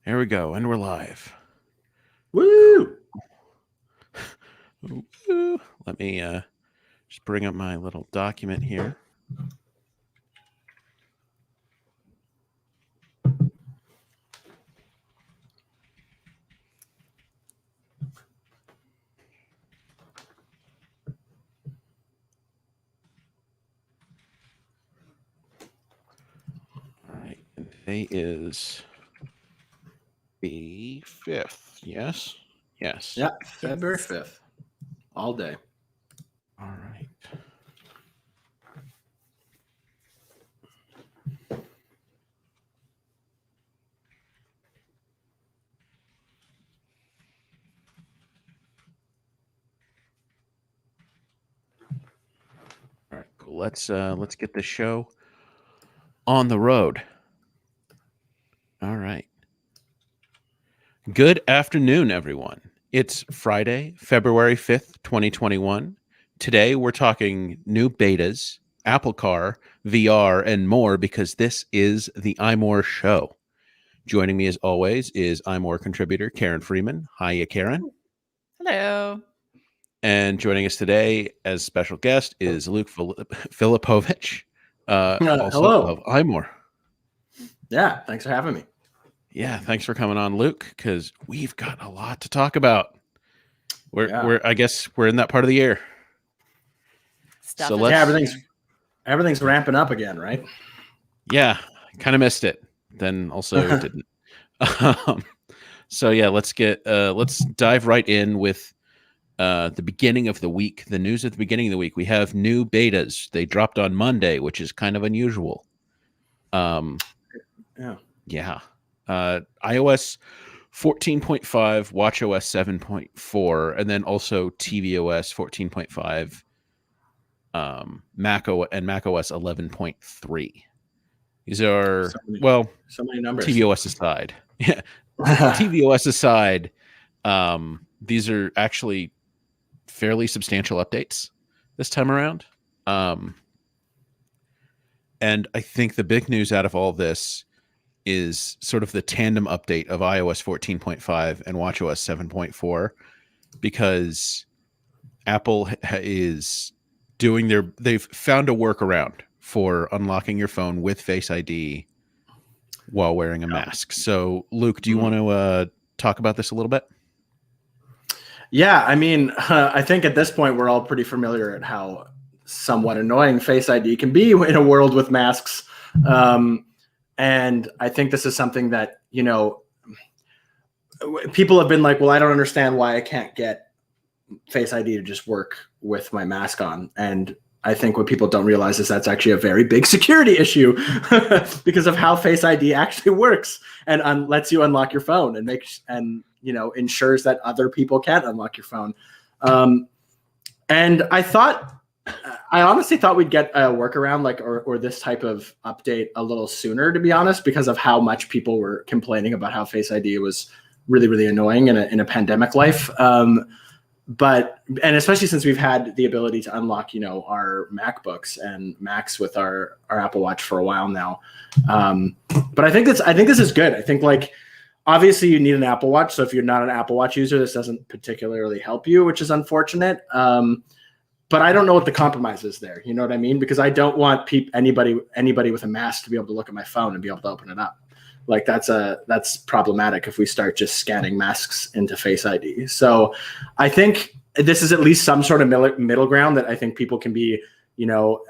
There we go, and we're live. Woo! Ooh, let me just bring up my little document here. All right, today is the 5th. Yes? Yes. Yeah, February 5th. All day. All right. All right, cool. Let's get the show on the road. All right. Good afternoon, everyone. It's Friday, February 5th, 2021. Today, we're talking new betas, Apple Car, VR, and more because this is the iMore show. Joining me, as always, is iMore contributor Karen Freeman. Hiya, Karen. Hello. And joining us today as special guest is Luke Filipovich, also hello. of iMore. Yeah, thanks for having me. Yeah, thanks for coming on, Luke, because we've got a lot to talk about. I guess we're in that part of the year. Everything's ramping up again, right? Yeah, kind of missed it. Then also didn't. So yeah, let's dive right in with the beginning of the week. The news at the beginning of the week. We have new betas. They dropped on Monday, which is kind of unusual. Yeah. iOS 14.5, watchOS 7.4, and then also tvOS 14.5, macOS 11.3. These are so many numbers. tvOS aside. Yeah, tvOS aside, these are actually fairly substantial updates this time around. And I think the big news out of all this is sort of the tandem update of iOS 14.5 and watchOS 7.4, because Apple is they've found a workaround for unlocking your phone with Face ID while wearing a mask. So, Luke, do you want to talk about this a little bit? Yeah, I mean, I think at this point we're all pretty familiar at how somewhat annoying Face ID can be in a world with masks. And I think this is something that, people have been like, well, I don't understand why I can't get Face ID to just work with my mask on. And I think what people don't realize is that's actually a very big security issue because of how Face ID actually works and lets you unlock your phone and ensures that other people can't unlock your phone. And I honestly thought we'd get a workaround or this type of update a little sooner, to be honest, because of how much people were complaining about how Face ID was really, really annoying in a pandemic life. And especially since we've had the ability to unlock, our MacBooks and Macs with our Apple Watch for a while now. But I think this is good. I think obviously you need an Apple Watch. So if you're not an Apple Watch user, this doesn't particularly help you, which is unfortunate. But I don't know what the compromise is there. You know what I mean? Because I don't want anybody with a mask to be able to look at my phone and be able to open it up. That's problematic if we start just scanning masks into Face ID. So I think this is at least some sort of middle ground that I think people can be,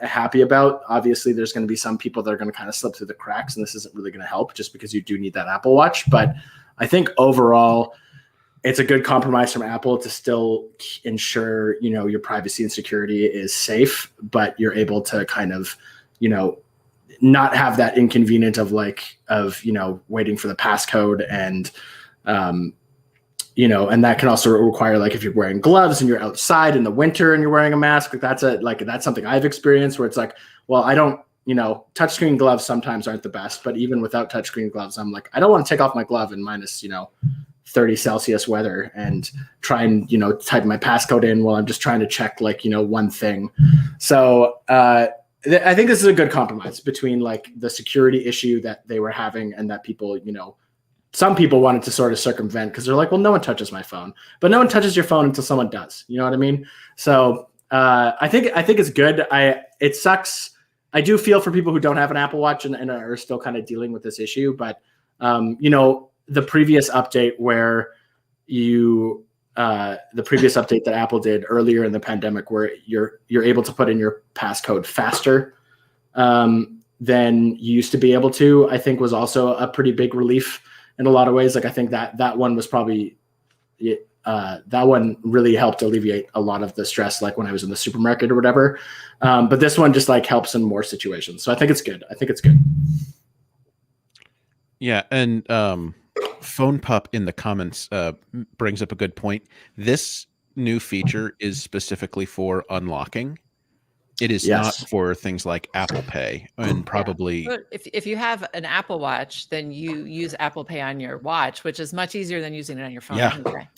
happy about. Obviously, there's going to be some people that are going to kind of slip through the cracks, and this isn't really going to help just because you do need that Apple Watch. But I think overall, it's a good compromise from Apple to still ensure, your privacy and security is safe, but you're able to kind of, not have that inconvenience of waiting for the passcode and, and that can also require if you're wearing gloves and you're outside in the winter and you're wearing a mask, that's something I've experienced where it's well, I don't, touchscreen gloves sometimes aren't the best, but even without touchscreen gloves, I'm I don't want to take off my glove in minus, 30 Celsius weather and try and, type my passcode in while I'm just trying to check one thing. So, I think this is a good compromise between the security issue that they were having and that people, some people wanted to sort of circumvent because they're like, well, no one touches my phone, but no one touches your phone until someone does. You know what I mean? So I think it's good. It sucks. I do feel for people who don't have an Apple Watch and are still kind of dealing with this issue. But the previous update where the previous update that Apple did earlier in the pandemic, where you're able to put in your passcode faster than you used to be able to, I think was also a pretty big relief in a lot of ways. Like I think that one was probably that one really helped alleviate a lot of the stress, like when I was in the supermarket or whatever. But this one just like helps in more situations. So I think it's good. Yeah. And Phone Pup in the comments brings up a good point. This new feature is specifically for unlocking. It is not for things like Apple Pay and probably. But if you have an Apple Watch, then you use Apple Pay on your watch, which is much easier than using it on your phone. Yeah. Anyway.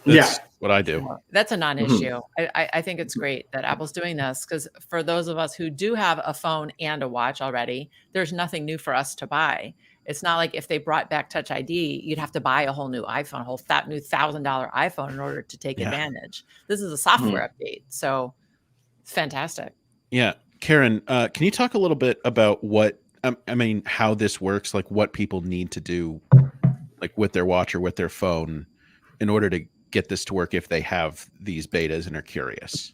That's what I do. That's a non-issue. I think it's great that Apple's doing this, because for those of us who do have a phone and a watch already, there's nothing new for us to buy. It's not like if they brought back Touch ID, you'd have to buy a whole new iPhone, a whole new $1,000 iPhone in order to take advantage. This is a software update. So it's fantastic. Yeah. Karen, can you talk a little bit about how this works, like what people need to do, like with their watch or with their phone in order to get this to work if they have these betas and are curious?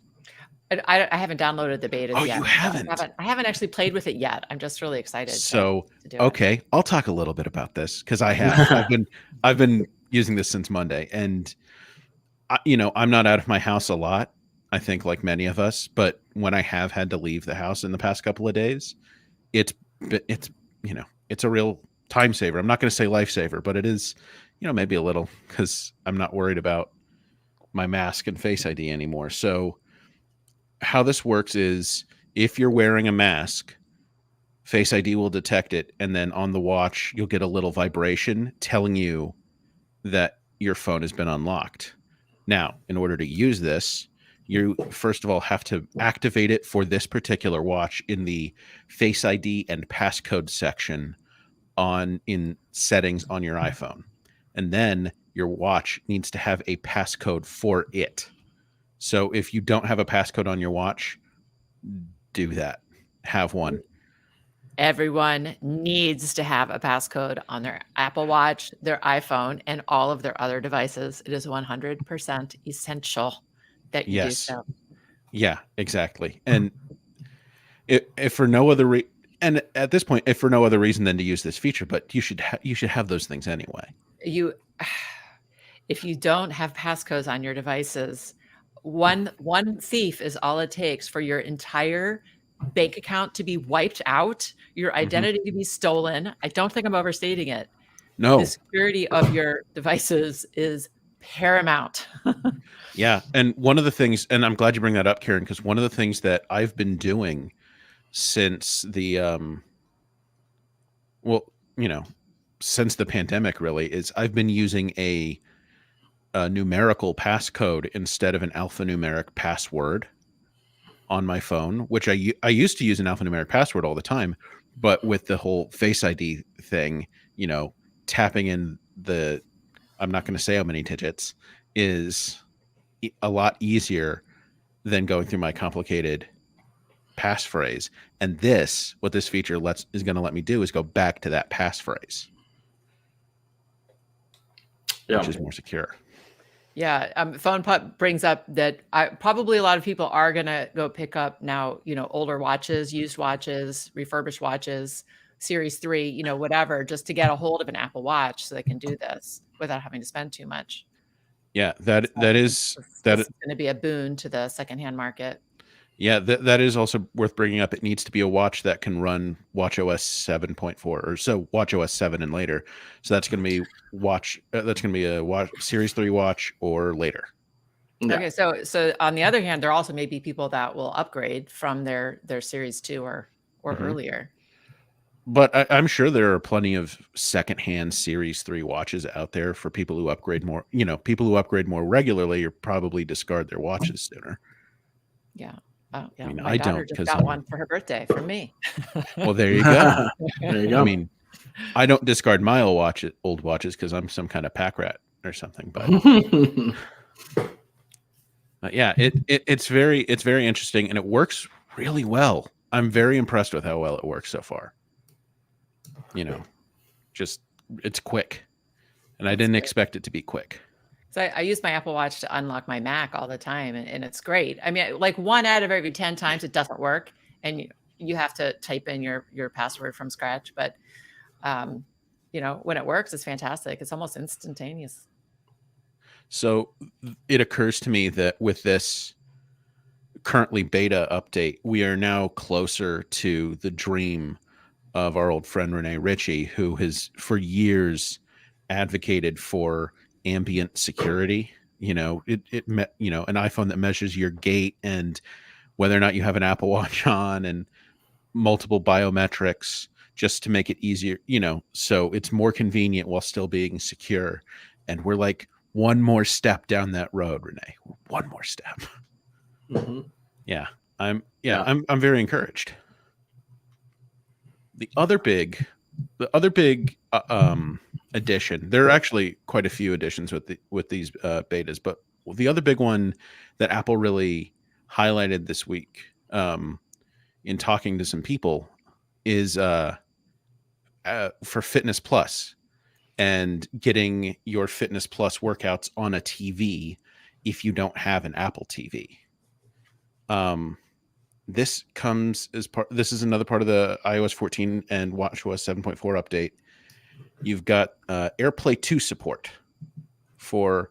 I haven't downloaded the betas yet. You haven't? I haven't actually played with it yet. I'm just really excited. So, to do okay, I'll talk a little bit about this because I have. I've been using this since Monday, and I'm not out of my house a lot. I think like many of us, but when I have had to leave the house in the past couple of days, it's a real time saver. I'm not going to say lifesaver, but it is, maybe a little, because I'm not worried about my mask and Face ID anymore. So how this works is if you're wearing a mask, Face ID will detect it, and then on the watch, you'll get a little vibration telling you that your phone has been unlocked. Now, in order to use this, you first of all have to activate it for this particular watch in the Face ID and passcode section in settings on your iPhone. And then your watch needs to have a passcode for it. So if you don't have a passcode on your watch, do that. Have one. Everyone needs to have a passcode on their Apple Watch, their iPhone, and all of their other devices. It is 100% essential that you do so. Yeah, exactly. And if for no other reason, and at this point, if for no other reason than to use this feature, but you should have those things anyway. If you don't have passcodes on your devices, one thief is all it takes for your entire bank account to be wiped out, your identity to be stolen. I don't think I'm overstating it. No. The security of your devices is paramount. Yeah. And one of the things, and I'm glad you bring that up, Karen, because one of the things that I've been doing since the, since the pandemic really is I've been using a numerical passcode instead of an alphanumeric password on my phone, which I used to use an alphanumeric password all the time, but with the whole Face ID thing, tapping in I'm not going to say how many digits, is a lot easier than going through my complicated passphrase. And what this feature is going to let me do is go back to that passphrase, which is more secure. Yeah, Phone Pup brings up that probably a lot of people are going to go pick up now, older watches, used watches, refurbished watches, Series 3, whatever, just to get a hold of an Apple Watch so they can do this without having to spend too much. Yeah, that is going to be a boon to the secondhand market. Yeah, that is also worth bringing up. It needs to be a watch that can run watchOS 7.4 or so, watchOS 7 and later. So that's going to be a watch Series 3 watch or later. Yeah. Okay, so on the other hand, there also may be people that will upgrade from their Series 2 or earlier. But I'm sure there are plenty of secondhand Series 3 watches out there for people who upgrade more. People who upgrade more regularly or probably discard their watches sooner. Yeah. Oh, yeah. I mean, My daughter just got one for her birthday from me. Well, there you go. There you go. I mean, I don't discard my old watches because I'm some kind of pack rat or something. But yeah, it's very interesting, and it works really well. I'm very impressed with how well it works so far. You know, just it's quick, and I didn't expect it to be quick. So I use my Apple Watch to unlock my Mac all the time, and it's great. I mean, like 1 out of every 10 times it doesn't work, and you have to type in your password from scratch. But you know, when it works, it's fantastic. It's almost instantaneous. So it occurs to me that with this currently beta update, we are now closer to the dream of our old friend Renee Ritchie, who has for years advocated for ambient security. You know, an iPhone that measures your gait and whether or not you have an Apple Watch on, and multiple biometrics, just to make it easier, so it's more convenient while still being secure. And we're like one more step down that road, Renee. One more step. Mm-hmm. Yeah. I'm very encouraged. The other big addition, there are actually quite a few additions with these betas, but the other big one that Apple really highlighted this week, in talking to some people, is for Fitness Plus, and getting your Fitness Plus workouts on a TV if you don't have an Apple TV. This is another part of the iOS 14 and watchOS 7.4 update. You've got AirPlay 2 support for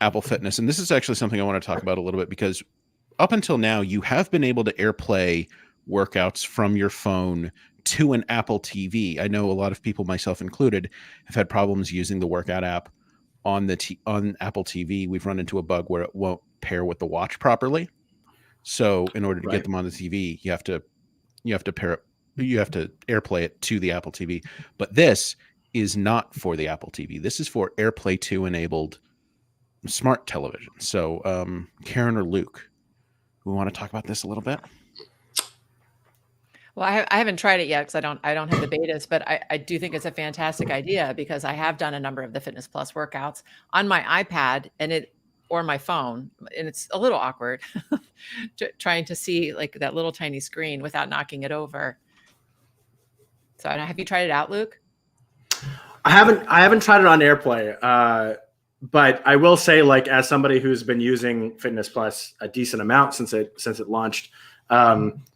Apple Fitness, and this is actually something I want to talk about a little bit, because up until now you have been able to AirPlay workouts from your phone to an Apple TV. I know a lot of people, myself included, have had problems using the workout app on Apple TV. We've run into a bug where it won't pair with the watch properly. So in order to get them on the TV, you have to AirPlay it to the Apple TV. But this is not for the Apple TV. This is for AirPlay 2 enabled smart television. So Karen or Luke, we want to talk about this a little bit? Well, I haven't tried it yet because I don't have the betas, but I do think it's a fantastic idea, because I have done a number of the Fitness Plus workouts on my iPad or my phone, and it's a little awkward trying to see like that little tiny screen without knocking it over. So have you tried it out, Luke? I haven't tried it on AirPlay, but I will say, like, as somebody who's been using Fitness Plus a decent amount since it launched,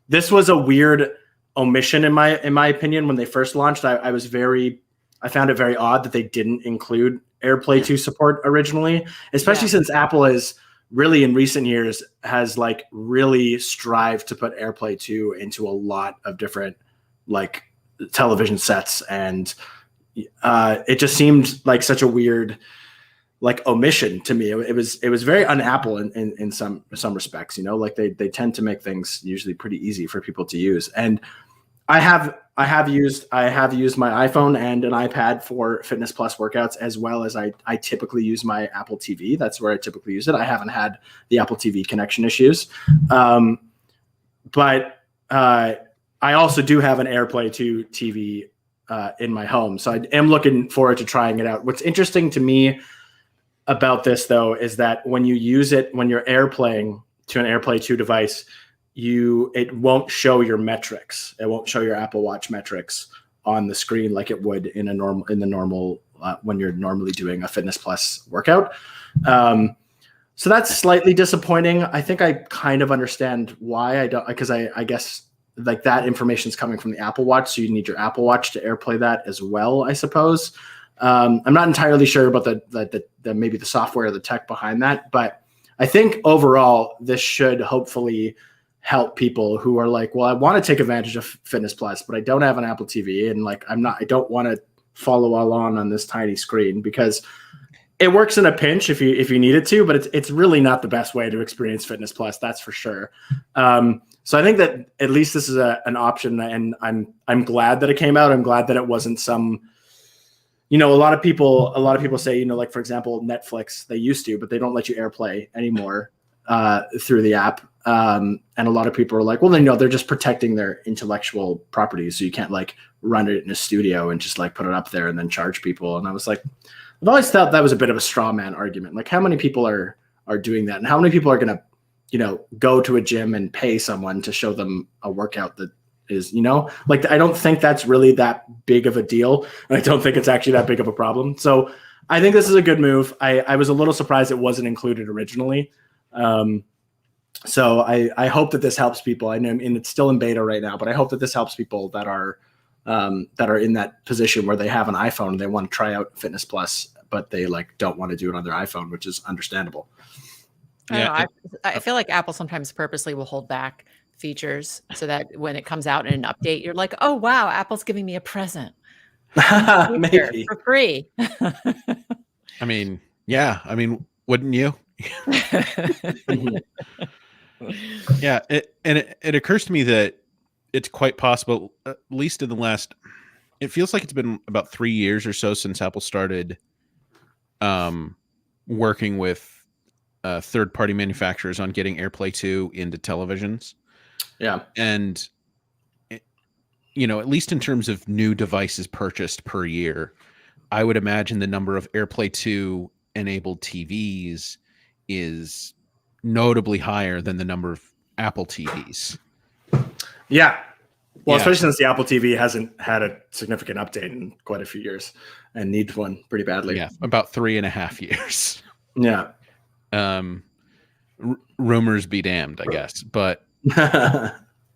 this was a weird omission in my opinion when they first launched. I found it very odd that they didn't include AirPlay 2 support originally, especially since Apple has really in recent years has like really strived to put AirPlay 2 into a lot of different like television sets, and it just seemed like such a weird like omission to me. It was very un-Apple in some respects, like they tend to make things usually pretty easy for people to use. And I have used my iPhone and an iPad for Fitness Plus workouts, as well as I typically use my Apple TV. That's where I typically use it. I haven't had the Apple TV connection issues. But I also do have an AirPlay 2 TV in my home. So I am looking forward to trying it out. What's interesting to me about this, though, is that when you use it, when you're AirPlaying to an AirPlay 2 device, it won't show your metrics. It won't show your Apple Watch metrics on the screen like it would in the normal when you're normally doing a Fitness Plus workout. So that's slightly disappointing. I think I kind of understand why. I don't, because I guess like that information is coming from the Apple Watch, so you need your Apple Watch to AirPlay that as well, I suppose. I'm not entirely sure about the maybe the software or the tech behind that, but I think overall this should hopefully help people who are like, well, I want to take advantage of Fitness Plus, but I don't have an Apple TV, and like I don't want to follow along on this tiny screen, because it works in a pinch if you need it to, but it's really not the best way to experience Fitness Plus, that's for sure. So I think that at least this is an option, and I'm glad that it came out. I'm glad that it wasn't some, a lot of people say, like, for example, Netflix, they used to, but they don't let you AirPlay anymore through the app. And a lot of people are like, well, then, they're just protecting their intellectual property. So you can't like run it in a studio and just like put it up there and then charge people. And I was like, I've always thought that was a bit of a straw man argument. Like, how many people are doing that? And how many people are going to, go to a gym and pay someone to show them a workout that is, like, I don't think that's really that big of a deal. And I don't think it's actually that big of a problem. So I think this is a good move. I was a little surprised it wasn't included originally. So I hope that this helps people. I know, and it's still in beta right now, but I hope that this helps people that are in that position where they have an iPhone and they want to try out Fitness Plus, but they like don't want to do it on their iPhone, which is understandable. I feel like Apple sometimes purposely will hold back features so that when it comes out in an update, you're like, oh wow, Apple's giving me a present. Maybe for free. I mean, wouldn't you? Yeah, it occurs to me that it's quite possible, at least in the last, it feels like it's been about 3 years or so since Apple started working with third-party manufacturers on getting AirPlay 2 into televisions. Yeah. And, at least in terms of new devices purchased per year, I would imagine the number of AirPlay 2 enabled TVs is notably higher than the number of Apple TVs. Yeah. Well, especially since the Apple TV hasn't had a significant update in quite a few years and needs one pretty badly. Yeah, about 3.5 years. Yeah. Rumors be damned, I guess. But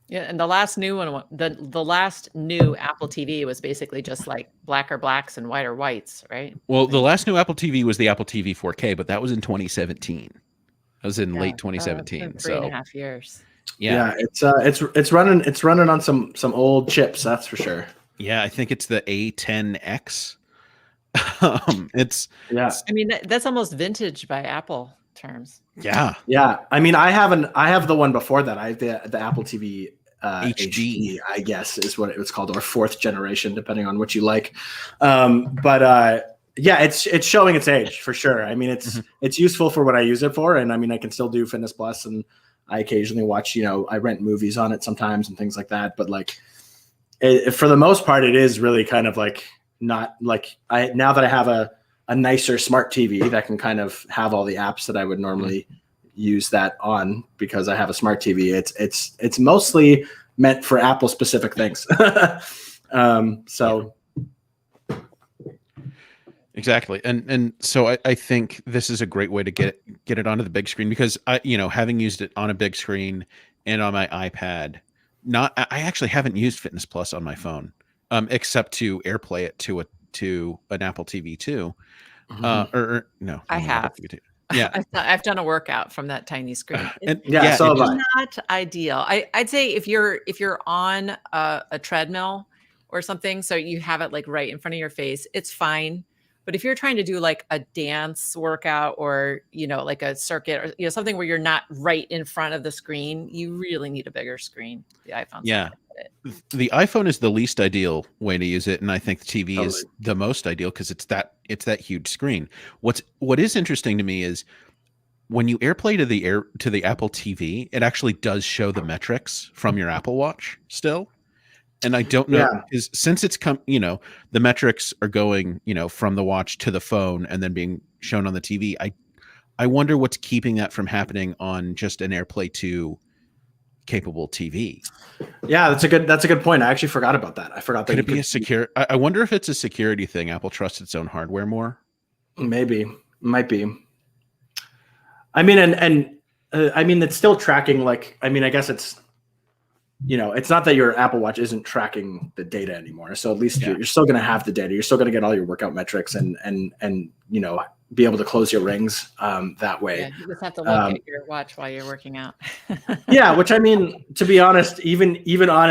yeah, and the last new one, the last new Apple TV was basically just like black are blacks and white are whites, right? Well, the last new Apple TV was the Apple TV 4K, but that was in 2017. That was in late 2017. 3.5 years. Yeah, it's running on some old chips, that's for sure. Yeah, I think it's the A10X. I mean, that's almost vintage by Apple terms. Yeah. I mean, I have the one before that. I have the Apple TV HD, I guess is what it was called, or fourth generation, depending on what you like. But it's showing its age for sure. I mean, it's useful for what I use it for, and I mean, I can still do Fitness Plus, and I occasionally watch. I rent movies on it sometimes and things like that. But like, for the most part, it is really kind of like not like now that I have a nicer smart TV that can kind of have all the apps that I would normally use that on because I have a smart TV. It's mostly meant for Apple specific things. Exactly. And so I think this is a great way to get it onto the big screen, because having used it on a big screen and on my iPad, I actually haven't used Fitness Plus on my phone, except to AirPlay it to an Apple TV 2. Or no, I have. Yeah, I've done a workout from that tiny screen. And it's not ideal. I'd say if you're on a treadmill or something, so you have it like right in front of your face, it's fine. But if you're trying to do like a dance workout or like a circuit or something where you're not right in front of the screen, you really need a bigger screen. The iPhone. Yeah. The iPhone is the least ideal way to use it, and I think the TV is the most ideal because it's that huge screen. What is interesting to me is when you AirPlay to the Apple TV, it actually does show the metrics from your Apple Watch still. And I don't know, is since it's the metrics are going, from the watch to the phone and then being shown on the TV. I wonder what's keeping that from happening on just an AirPlay 2 capable TV. Yeah, that's a good point. I actually forgot about that. I forgot that. Could it be a secure? I wonder if it's a security thing. Apple trusts its own hardware more. Maybe, might be. I mean, and I mean, it's still tracking. Like, I mean, I guess it's. It's not that your Apple Watch isn't tracking the data anymore. So at least you're still going to have the data. You're still going to get all your workout metrics and be able to close your rings that way. Yeah, you just have to look at your watch while you're working out. Yeah, which I mean, to be honest, even on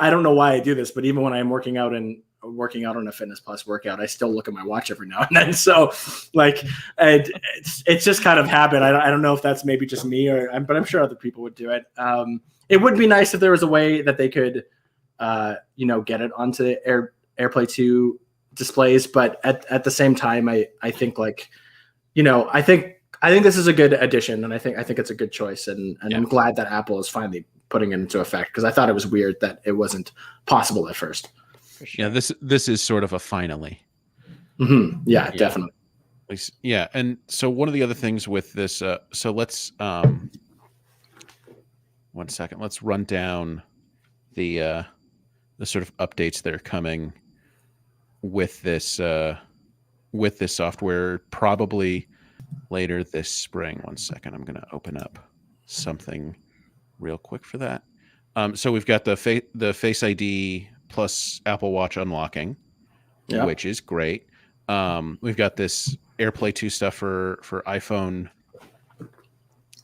I don't know why I do this, but even when I'm working out on a Fitness Plus workout, I still look at my watch every now and then. So like, it's just kind of habit. I don't know if that's maybe just me but I'm sure other people would do it. It would be nice if there was a way that they could, get it onto AirPlay 2 displays. But at the same time, I think like, I I think this is a good addition, and I think it's a good choice, and Yeah. I'm glad that Apple is finally putting it into effect, because I thought it was weird that it wasn't possible at first. For sure. Yeah, this is sort of a finally. Mm-hmm. Yeah, definitely. At least, yeah, and so one of the other things with this, so let's 1 second. Let's run down the sort of updates that are coming with this software, probably later this spring. 1 second, I'm going to open up something real quick for that. So we've got the Face ID plus Apple Watch unlocking, Yeah. which is great. We've got this AirPlay 2 stuff for iPhone,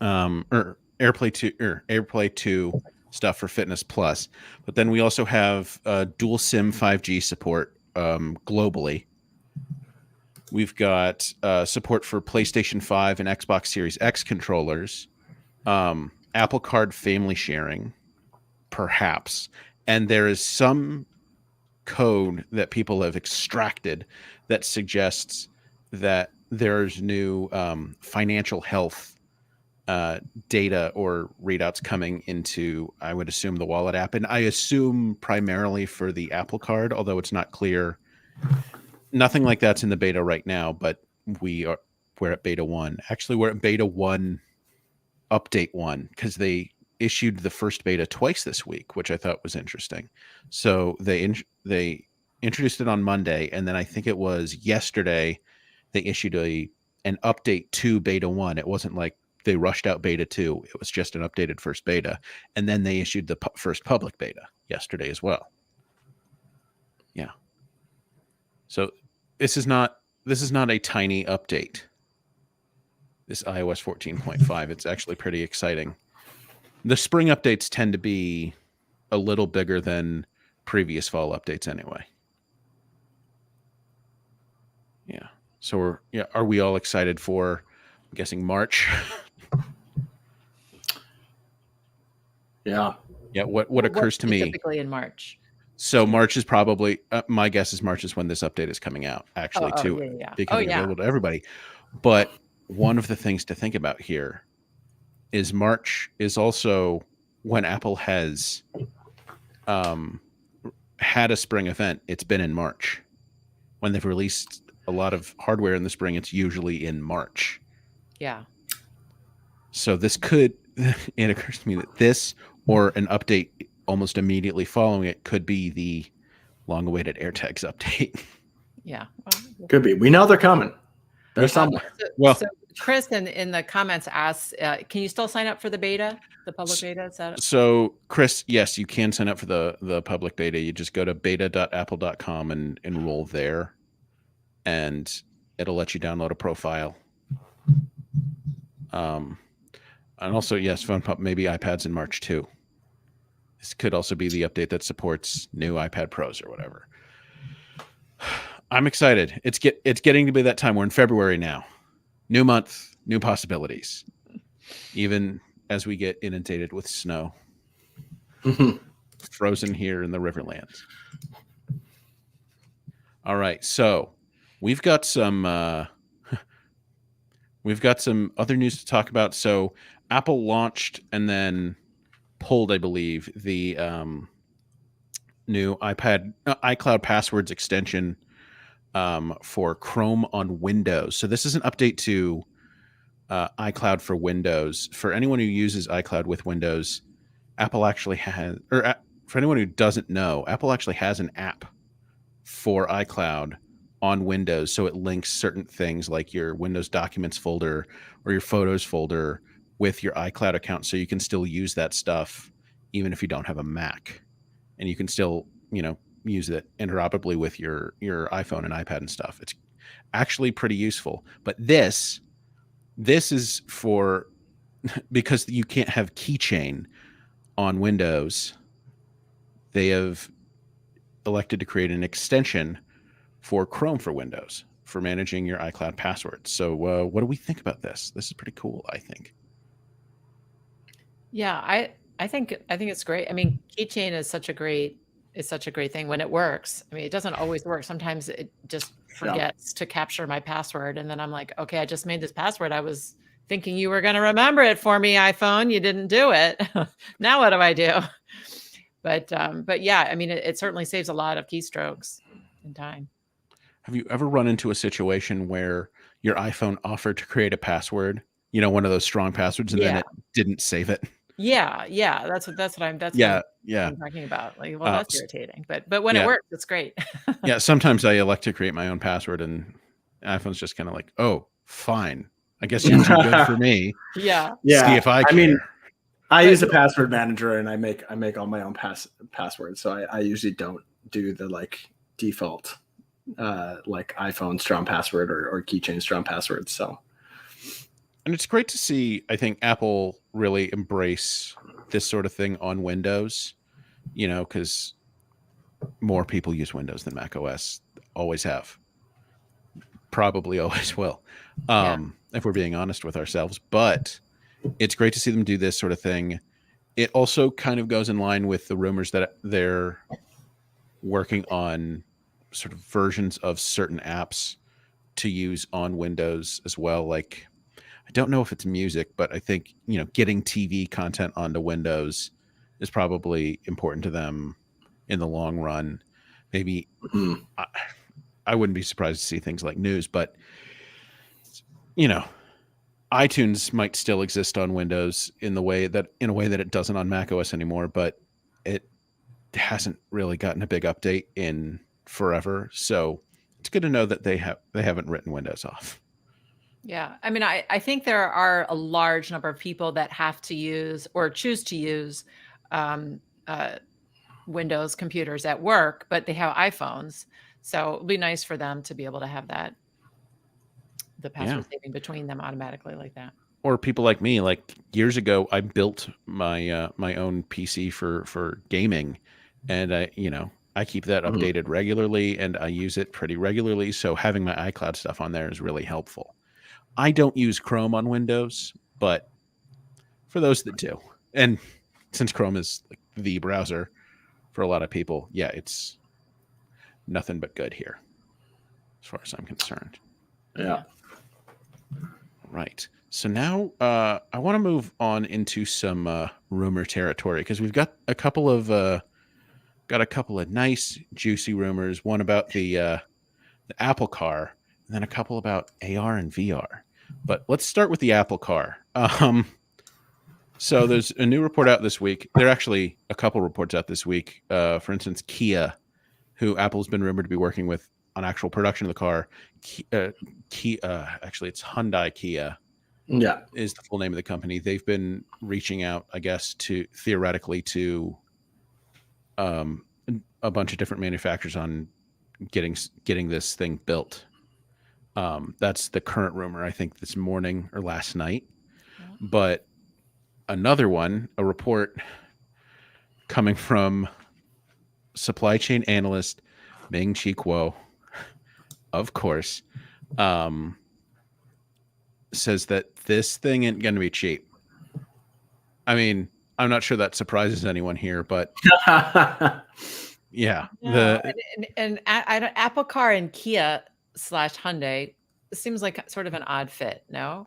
or AirPlay 2 stuff for Fitness Plus. But then we also have dual SIM 5G support globally. We've got support for PlayStation 5 and Xbox Series X controllers, Apple Card family sharing, perhaps. And there is some code that people have extracted that suggests that there's new financial health data or readouts coming into, I would assume, the Wallet app. And I assume primarily for the Apple Card, although it's not clear. Nothing like that's in the beta right now, but we're at beta 1. Actually, we're at beta 1, update 1, because they issued the first beta twice this week, which I thought was interesting. So they introduced it on Monday, and then I think it was yesterday they issued an update to beta 1. It wasn't like they rushed out beta 2. It was just an updated first beta, and then they issued the first public beta yesterday as well. Yeah. So this is not a tiny update. This iOS 14.5, it's actually pretty exciting. The spring updates tend to be a little bigger than previous fall updates anyway. Yeah. So are we all excited for, I'm guessing, March? Yeah. Yeah. What occurs to me? Typically in March. So March is probably, my guess is March is when this update is coming out, actually, too. Yeah. Becoming available to everybody. But one of the things to think about here is March is also when Apple has had a spring event. It's been in March. When they've released a lot of hardware in the spring, it's usually in March. Yeah. So this could, it occurs to me that this or an update almost immediately following it could be the long-awaited AirTags update. Yeah. Could be. We know they're coming. They're somewhere. So Chris in the comments asks, can you still sign up for the beta, the public beta? Is that so Chris, yes, you can sign up for the public beta. You just go to beta.apple.com and enroll there, and it'll let you download a profile. And also, yes, FunPub, maybe iPads in March too. This could also be the update that supports new iPad Pros or whatever. I'm excited. It's getting to be that time. We're in February now. New month, new possibilities. Even as we get inundated with snow. Frozen here in the Riverlands. All right, so we've got some other news to talk about. So Apple launched and then pulled, I believe, the new iCloud passwords extension for Chrome on Windows. So this is an update to iCloud for Windows. For anyone who uses iCloud with Windows, Apple actually has, or for anyone who doesn't know, Apple actually has an app for iCloud on Windows. So it links certain things like your Windows Documents folder or your Photos folder with your iCloud account. So you can still use that stuff even if you don't have a Mac. And you can still, use it interoperably with your iPhone and iPad and stuff. It's actually pretty useful. But this is for, because you can't have Keychain on Windows, they have elected to create an extension for Chrome for Windows for managing your iCloud passwords. So what do we think about this? This is pretty cool, I think. Yeah, I think it's great. I mean, Keychain is such a great thing when it works. I mean, it doesn't always work. Sometimes it just forgets to capture my password, and then I'm like, okay, I just made this password. I was thinking you were going to remember it for me, iPhone. You didn't do it. Now what do I do? But yeah, I mean, it certainly saves a lot of keystrokes and time. Have you ever run into a situation where your iPhone offered to create a password, one of those strong passwords, and then Yeah. it didn't save it? Yeah. That's what I'm Yeah, talking about. Like, well, that's irritating, but when it yeah, works, it's great. yeah. Sometimes I elect to create my own password, and iPhone's just kind of like, oh, fine. I guess you're too good for me. Yeah. See if I care. mean, I use a password manager, and I make all my own passwords. So I usually don't do the like default like iPhone strong password or keychain strong password. So, and it's great to see, I think, Apple really embrace this sort of thing on Windows, because more people use Windows than Mac OS. Always have. Probably always will. If we're being honest with ourselves. But it's great to see them do this sort of thing. It also kind of goes in line with the rumors that they're working on sort of versions of certain apps to use on Windows as well. Like, I don't know if it's music, but I think, getting TV content onto Windows is probably important to them in the long run. Maybe I wouldn't be surprised to see things like news, but iTunes might still exist on Windows in a way that it doesn't on Mac OS anymore, but it hasn't really gotten a big update in forever. So it's good to know that they haven't written Windows off. Yeah. I mean, I think there are a large number of people that have to use or choose to use Windows computers at work, but they have iPhones. So it'd be nice for them to be able to have the password saving between them automatically like that. Or people like me, like years ago, I built my my own PC for gaming, and I keep that updated regularly, and I use it pretty regularly. So having my iCloud stuff on there is really helpful. I don't use Chrome on Windows, but for those that do, and since Chrome is like the browser for a lot of people, it's nothing but good here, as far as I'm concerned. Yeah. Right. So now I want to move on into some rumor territory, because we've got a couple of nice juicy rumors. One about the Apple Car, and then a couple about AR and VR. But let's start with the Apple Car. So there's a new report out this week. There are actually a couple reports out this week. For instance, Kia, who Apple's been rumored to be working with on actual production of the car. Actually, it's Hyundai Kia. Yeah, is the full name of the company. They've been reaching out, I guess, to theoretically to a bunch of different manufacturers on getting this thing built. That's the current rumor, I think, this morning or last night. But another one, a report coming from supply chain analyst Ming-Chi Kuo, of course, says that this thing ain't going to be cheap. I mean, I'm not sure that surprises anyone here, but yeah. No, and Apple Car and Kia / Hyundai seems like sort of an odd fit, no?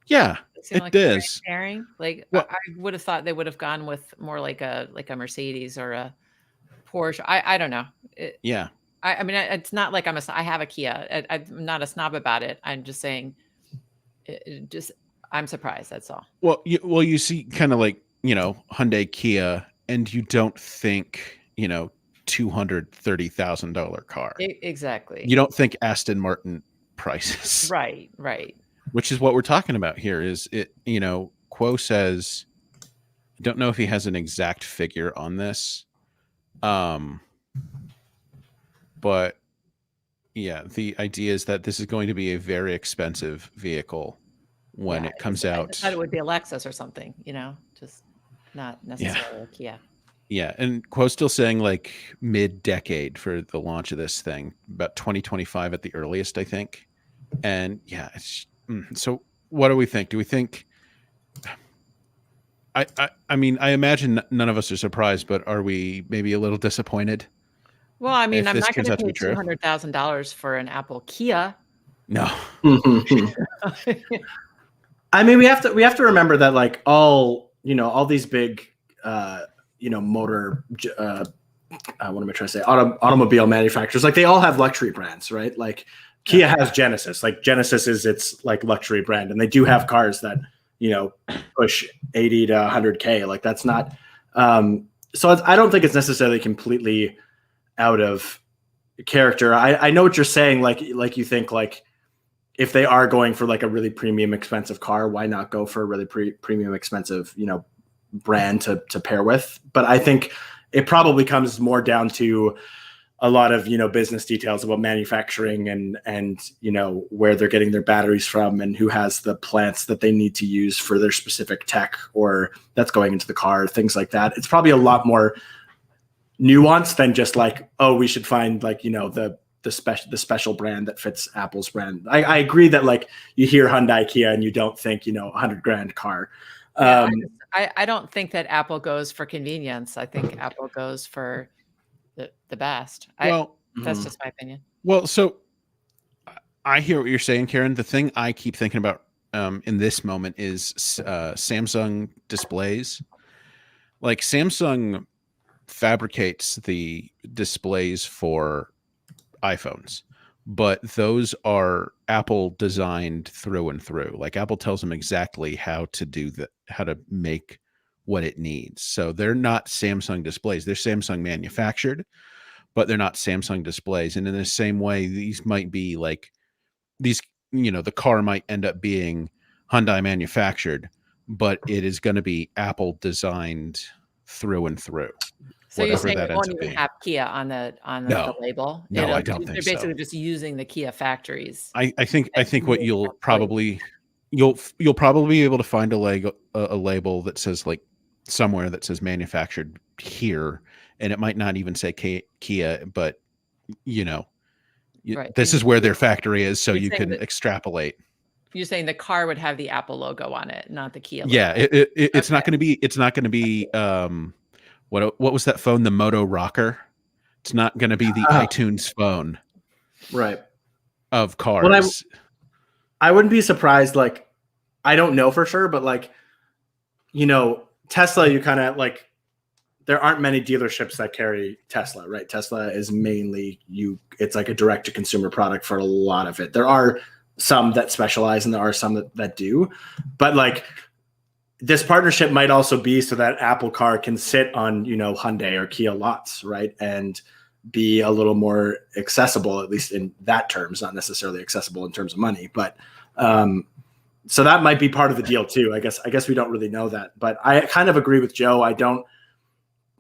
Yeah, it like does. Pairing. Like, well, I would have thought they would have gone with more like a Mercedes or a Porsche. I don't know. Yeah. I mean, it's not like I have a Kia. I'm not a snob about it. I'm just saying, I'm surprised. That's all. Well, you see kind of like, Hyundai Kia, and you don't think, $230,000 car. Exactly. You don't think Aston Martin prices. Right. Which is what we're talking about here. Is it, Kuo says, I don't know if he has an exact figure on this. But yeah, the idea is that this is going to be a very expensive vehicle when it comes out. I thought it would be a Lexus or something, just not necessarily a Kia. Yeah, and Kuo's still saying like mid-decade for the launch of this thing, about 2025 at the earliest, I think. And yeah, so what do we think? Do we think? I mean, I imagine none of us are surprised, but are we maybe a little disappointed? Well, I mean, I'm not going to pay $200,000 for an Apple Kia. No. I mean, we have to remember that like all these big motor what am I trying to say? Automobile manufacturers, like they all have luxury brands, right? Like Kia has Genesis. Like Genesis is its like luxury brand, and they do have cars that push 80 to 100K. Like that's not. So I don't think it's necessarily completely out of character. I know what you're saying. Like you think like if they are going for like a really premium expensive car, why not go for a really premium expensive brand to pair with? But I think it probably comes more down to a lot of business details about manufacturing and where they're getting their batteries from and who has the plants that they need to use for their specific tech or that's going into the car, things like that. It's probably a lot more nuanced than just like, oh, we should find like the special brand that fits Apple's brand. I agree that like you hear Hyundai, Kia, and you don't think $100,000 car. Yeah, I don't think that Apple goes for convenience. I think Apple goes for the best. Well, that's just my opinion. Well, so I hear what you're saying, Karen. The thing I keep thinking about in this moment is Samsung displays. Like Samsung fabricates the displays for iPhones, but those are Apple designed through and through. Like Apple tells them exactly how to make what it needs. So they're not Samsung displays. They're Samsung manufactured, but they're not Samsung displays. And in the same way, these might be like these, the car might end up being Hyundai manufactured, but it is going to be Apple designed through and through. So you're saying it won't even have Kia on the label? No, I don't think so. They're basically just using the Kia factories. I think what you'll probably be able to find a label that says like somewhere that says manufactured here, and it might not even say Kia, but right. This is where their factory is, so you can extrapolate. You're saying the car would have the Apple logo on it, not the Kia logo. Yeah, it's not going to be what was that phone? The Moto Rocker. It's not going to be the iTunes phone, right? Of cars. Well, I wouldn't be surprised. Like, I don't know for sure, but like, Tesla, you kind of like. There aren't many dealerships that carry Tesla, right? Tesla is mainly it's like a direct to consumer product for a lot of it. There are some that specialize and there are some that do, but like this partnership might also be so that Apple Car can sit on, Hyundai or Kia lots, right? And be a little more accessible, at least in that terms, not necessarily accessible in terms of money, but, so that might be part of the deal too. I guess we don't really know that, but I kind of agree with Joe.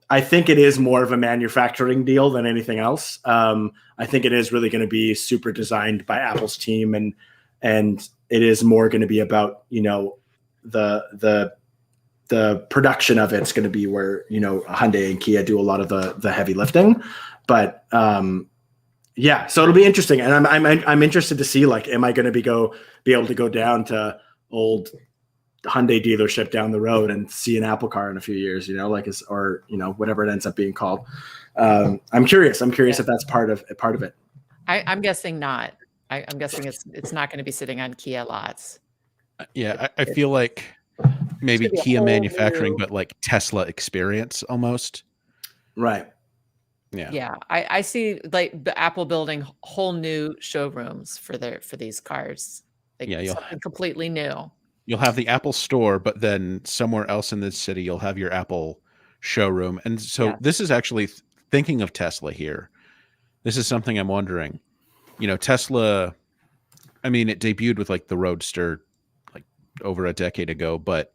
I think it is more of a manufacturing deal than anything else. I think it is really going to be super designed by Apple's team, and it is more going to be about the production of it's going to be where Hyundai and Kia do a lot of the heavy lifting. But yeah, so it'll be interesting, and I'm interested to see like, am I going to be able to go down to old Hyundai dealership down the road and see an Apple Car in a few years, or whatever it ends up being called. I'm curious if that's part of it. I'm guessing not. I'm guessing it's not going to be sitting on Kia lots. Yeah. I feel like maybe Kia manufacturing, but like Tesla experience almost. Right. Yeah. Yeah. I see like the Apple building whole new showrooms for these cars. Like something completely new. You'll have the Apple store, but then somewhere else in the city, you'll have your Apple showroom. And so this is actually thinking of Tesla here. This is something I'm wondering. Tesla, I mean, it debuted with like the Roadster like over a decade ago, but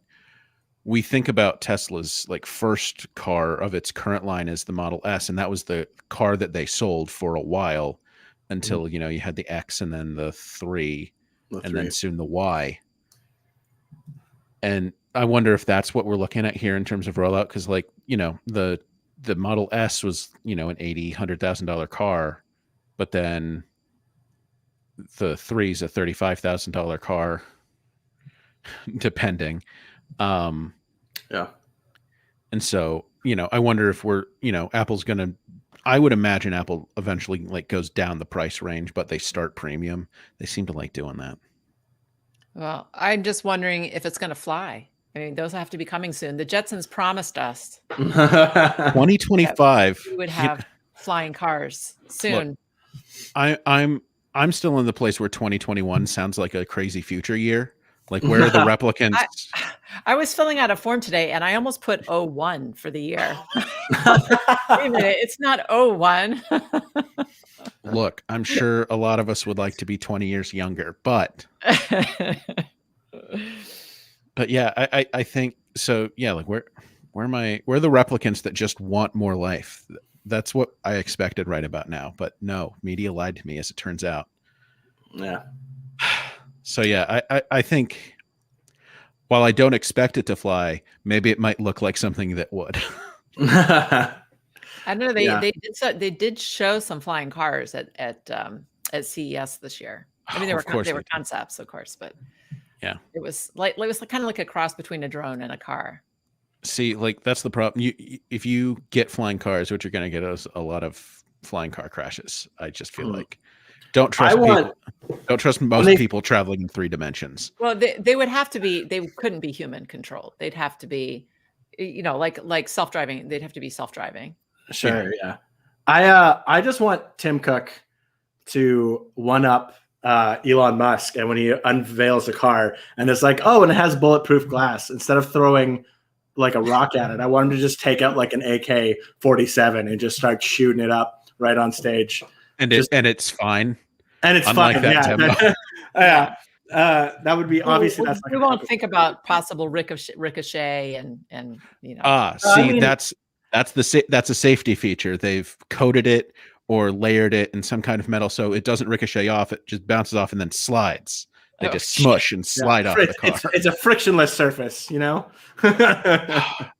we think about Tesla's like first car of its current line as the Model S. And that was the car that they sold for a while until, you had the X and then the 3 and then soon the Y. And I wonder if that's what we're looking at here in terms of rollout. Cause like, the Model S was, an $100,000 car, but then the 3 is a $35,000 car, depending. Yeah. And so, I wonder if Apple's going to, I would imagine Apple eventually like goes down the price range, but they start premium. They seem to like doing that. Well, I'm just wondering if it's going to fly. I mean, those have to be coming soon. The Jetsons promised us that 2025. we would have flying cars soon. Look, I'm still in the place where 2021 sounds like a crazy future year. Like, where are the replicants? I was filling out a form today and I almost put 01 for the year. Wait a minute, it's not 01. Look, I'm sure a lot of us would like to be 20 years younger, but yeah, I think so. Yeah, like where are the replicants that just want more life? That's what I expected right about now, but no, media lied to me, as it turns out. Yeah. So yeah, I think while I don't expect it to fly, maybe it might look like something that would. I don't know. They did show some flying cars at CES this year. I mean, they were concepts, of course, but yeah, it was kind of like a cross between a drone and a car. See, like that's the problem. If you get flying cars, what you're going to get is a lot of flying car crashes. I just feel like don't trust most people traveling in 3 dimensions. Well, they would have to be. They couldn't be human controlled. They'd have to be, like self-driving. They'd have to be self-driving. Sure. Yeah. I just want Tim Cook to one up Elon Musk, and when he unveils a car and it's like, oh, and it has bulletproof glass, instead of throwing like a rock at it, I want him to just take out like an AK-47 and just start shooting it up right on stage. And it's fine. And it's fine. That yeah. That would be obviously. Well, we won't think about possible ricochet and that's a safety feature. They've coated it or layered it in some kind of metal so it doesn't ricochet off. It just bounces off and then slides. They just smush and slide off the car. It's a frictionless surface, you know.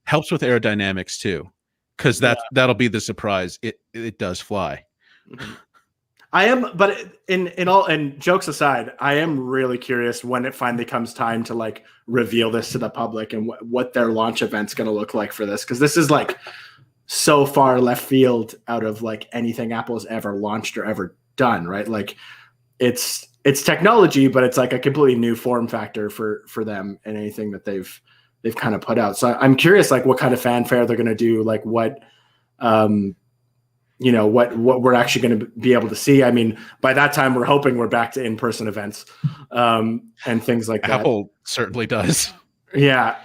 Helps with aerodynamics too, because that'll be the surprise. It does fly. I am, but in jokes aside, I am really curious when it finally comes time to like reveal this to the public and what their launch event's going to look like for this, because this is like so far left field out of like anything Apple's ever launched or ever done, right? Like it's technology, but it's like a completely new form factor for them and anything that they've kind of put out. So I'm curious, like what kind of fanfare they're going to do, like what we're actually going to be able to see. I mean, by that time, we're hoping we're back to in-person events and things like that. Apple certainly does. Yeah.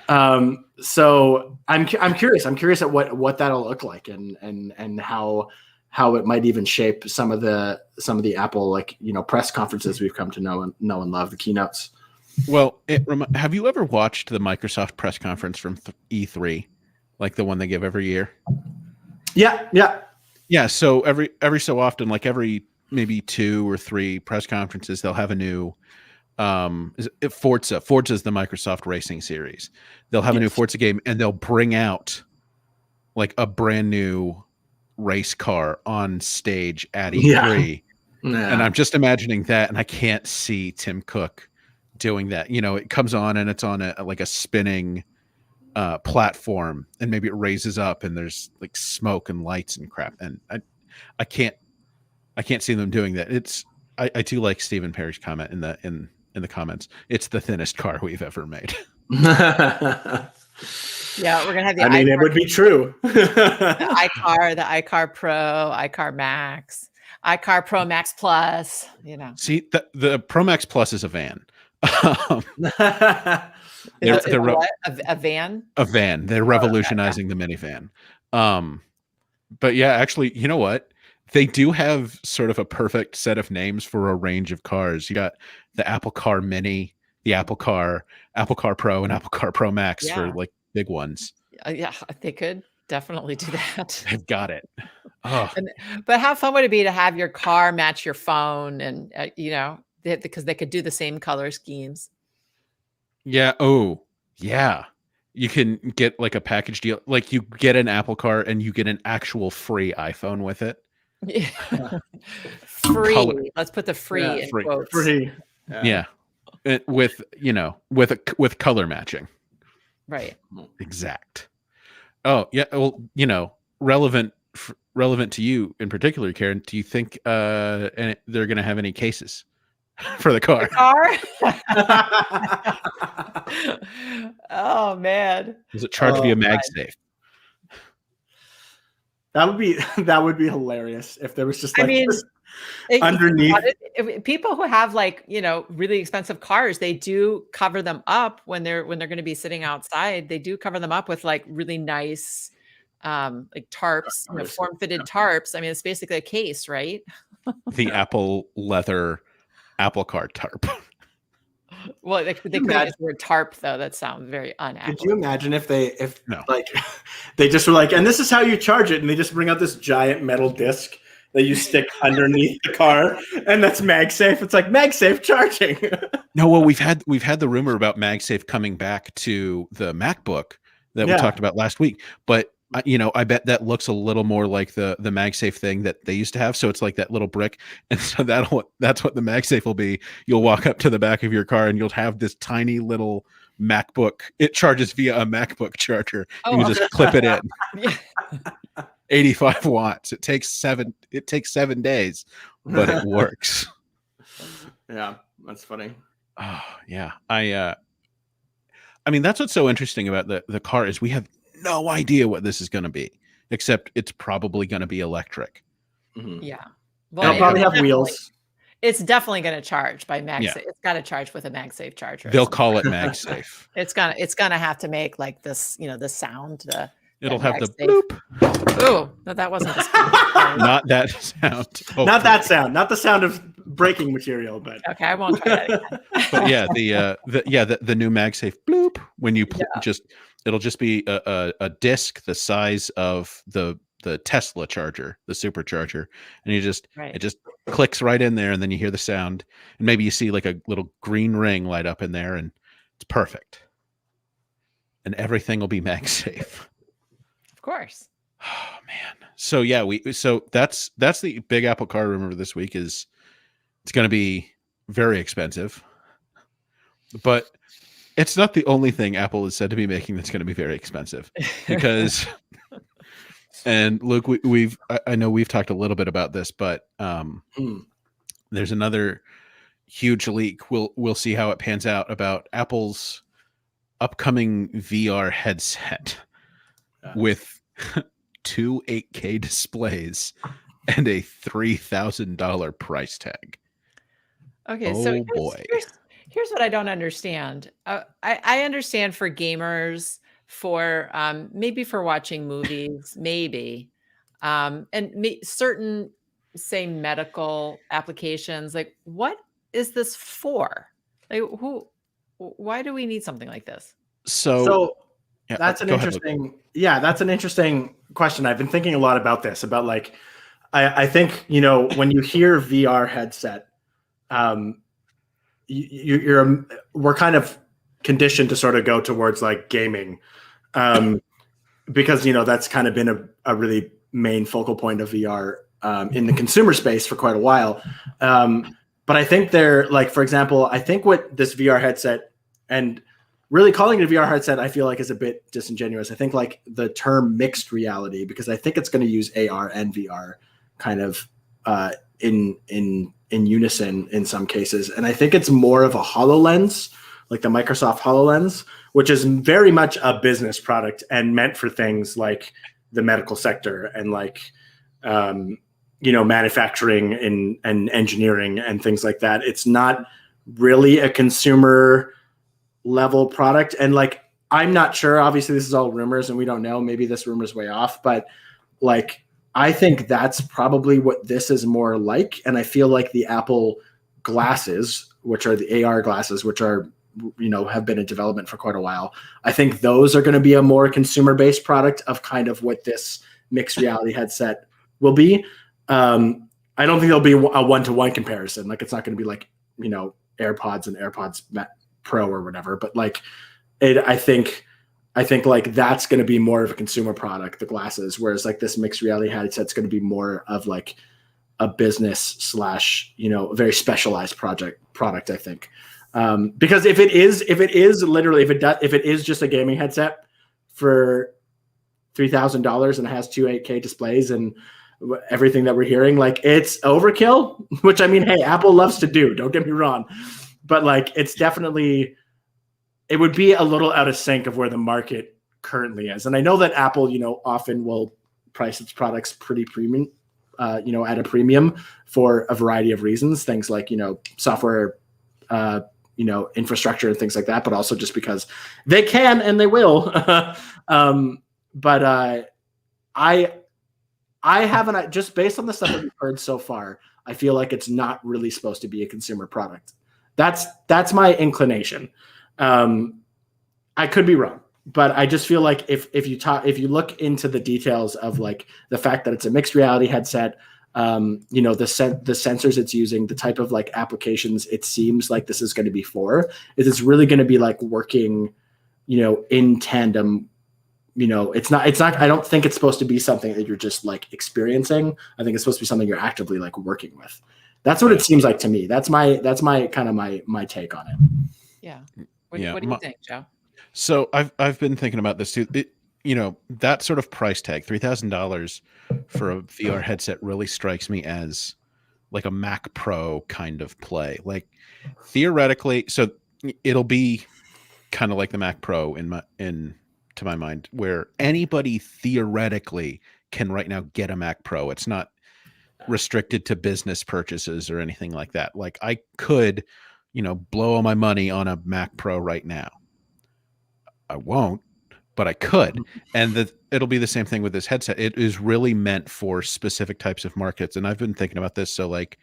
So I'm curious. I'm curious at what that'll look like and how it might even shape some of the Apple press conferences we've come to know and love, the keynotes. Well, have you ever watched the Microsoft press conference from E3, like the one they give every year? Yeah. So every so often, like every maybe 2 or 3 press conferences, they'll have a new Forza. Forza is the Microsoft racing series. They'll have a new Forza game and they'll bring out like a brand new race car on stage at E3. Yeah. And I'm just imagining that, and I can't see Tim Cook doing that. It comes on and it's on a spinning platform, and maybe it raises up and there's like smoke and lights and crap, and I can't see them doing that. I do like Stephen Perry's comment in the comments. It's the thinnest car we've ever made. Yeah, we're gonna have the. It would be true. the iCar Pro, iCar Max, iCar Pro Max Plus. See, the Pro Max Plus is a van. They're a van. A van. They're revolutionizing the minivan. But yeah, actually, you know what? They do have sort of a perfect set of names for a range of cars. You got the Apple Car Mini, the Apple Car Pro, and Apple Car Pro Max for like big ones. Yeah, they could definitely do that. They've got it. Oh. But how fun would it be to have your car match your phone, and because they could do the same color schemes. Yeah. Oh, yeah. You can get like a package deal. Like you get an Apple Car and you get an actual free iPhone with it. Yeah. Free. Let's put the free in quotes. Free. Yeah. With color matching. Right. Exact. Oh, yeah. Well, relevant to you in particular, Karen, do you think they're going to have any cases for the car. Car? Oh man. Was it charged Oh, via God. MagSafe? That would be hilarious if there was just I like mean, this think underneath. about it, people who have like, really expensive cars, they do cover them up when they're going to be sitting outside. They do cover them up with like really nice like tarps, form-fitted tarps. I mean, it's basically a case, right? The Apple leather Apple Car tarp. Well, they couldn't use the word tarp though. That sounds very un-Apple. Could you imagine if No. like they just were like, and this is how you charge it, and they just bring out this giant metal disc that you stick underneath the car, and that's MagSafe. It's like MagSafe charging. No, well, we've had the rumor about MagSafe coming back to the MacBook that we talked about last week, but I bet that looks a little more like the MagSafe thing that they used to have. So it's like that little brick, and so that's what the MagSafe will be. You'll walk up to the back of your car, and you'll have this tiny little MacBook. It charges via a MacBook charger. You can just clip it in. 85 watts. It takes 7 days, but it works. Yeah, that's funny. Oh yeah. I mean, that's what's so interesting about the car is we have no idea what this is going to be, except it's probably going to be electric. Mm-hmm. Yeah. Well, it'll probably have wheels. It's definitely going to charge by MagSafe. Yeah. it's got to charge with a MagSafe charger. They'll call it MagSafe. It's gonna have to make like this, the sound. It'll have the MagSafe. bloop. Oh, that wasn't the sound. Not that sound. Hopefully. Not that sound. Not the sound of breaking material, but Okay, I won't try that again. But yeah, the new MagSafe bloop. When you it'll just be a disc the size of the Tesla charger, the supercharger, and it just clicks right in there, and then you hear the sound, and maybe you see like a little green ring light up in there, and it's perfect, and everything will be MagSafe. Of course. Oh man. So yeah, that's the big Apple Car rumor this week is it's going to be very expensive, but it's not the only thing Apple is said to be making that's going to be very expensive, because and Luke, I know we've talked a little bit about this, but there's another huge leak. We'll see how it pans out about Apple's upcoming VR headset with 2 8K displays and a $3,000 price tag. Okay, oh so boy. Here's what I don't understand. I understand for gamers, for maybe for watching movies, maybe, and certain, say, medical applications. Like, what is this for? Like, why do we need something like this? So yeah, that's an interesting question. I've been thinking a lot about this, about like, I think, when you hear VR headset, we're kind of conditioned to sort of go towards like gaming, because that's kind of been a really main focal point of VR in the consumer space for quite a while. But I think they're like, for example, I think what this VR headset, and really calling it a VR headset, I feel like is a bit disingenuous. I think like the term mixed reality, because I think it's going to use AR and VR kind of in unison in some cases. And I think it's more of a HoloLens, like the Microsoft HoloLens, which is very much a business product and meant for things like the medical sector and like, manufacturing and engineering and things like that. It's not really a consumer level product. And like, I'm not sure, obviously this is all rumors and we don't know, maybe this rumor's way off, but like, I think that's probably what this is more like. And I feel like the Apple glasses, which are the AR glasses, which are, have been in development for quite a while, I think those are going to be a more consumer-based product of kind of what this mixed reality headset will be. I don't think there'll be a one-to-one comparison. Like, it's not going to be like, AirPods and AirPods Pro or whatever, but like I think like that's going to be more of a consumer product, the glasses, whereas like this mixed reality headset's going to be more of like a business / a very specialized product, I think. Because if it is just a gaming headset for $3,000 and it has 2 8K displays and everything that we're hearing, like it's overkill, which I mean, hey, Apple loves to do, don't get me wrong, but like it's definitely, it would be a little out of sync of where the market currently is. And I know that Apple, often will price its products pretty premium, at a premium for a variety of reasons, things like, software, infrastructure and things like that, but also just because they can and they will. But I haven't, just based on the stuff that we've heard so far, I feel like it's not really supposed to be a consumer product. That's my inclination. I could be wrong, but I just feel like if you look into the details of like the fact that it's a mixed reality headset, the sensors it's using, the type of like applications it seems like this is going to be for, is it's really going to be like working, in tandem. It's not, I don't think it's supposed to be something that you're just like experiencing. I think it's supposed to be something you're actively like working with. That's what it seems like to me. That's my kind of my take on it. Yeah. What do you think, Joe? So I've been thinking about this too. That sort of price tag, $3,000 for a VR headset, really strikes me as like a Mac Pro kind of play. Like theoretically, so it'll be kind of like the Mac Pro to my mind, where anybody theoretically can right now get a Mac Pro. It's not restricted to business purchases or anything like that. Like I could, blow all my money on a Mac Pro right now. I won't, but I could. And it'll be the same thing with this headset. It is really meant for specific types of markets. And I've been thinking about this. So like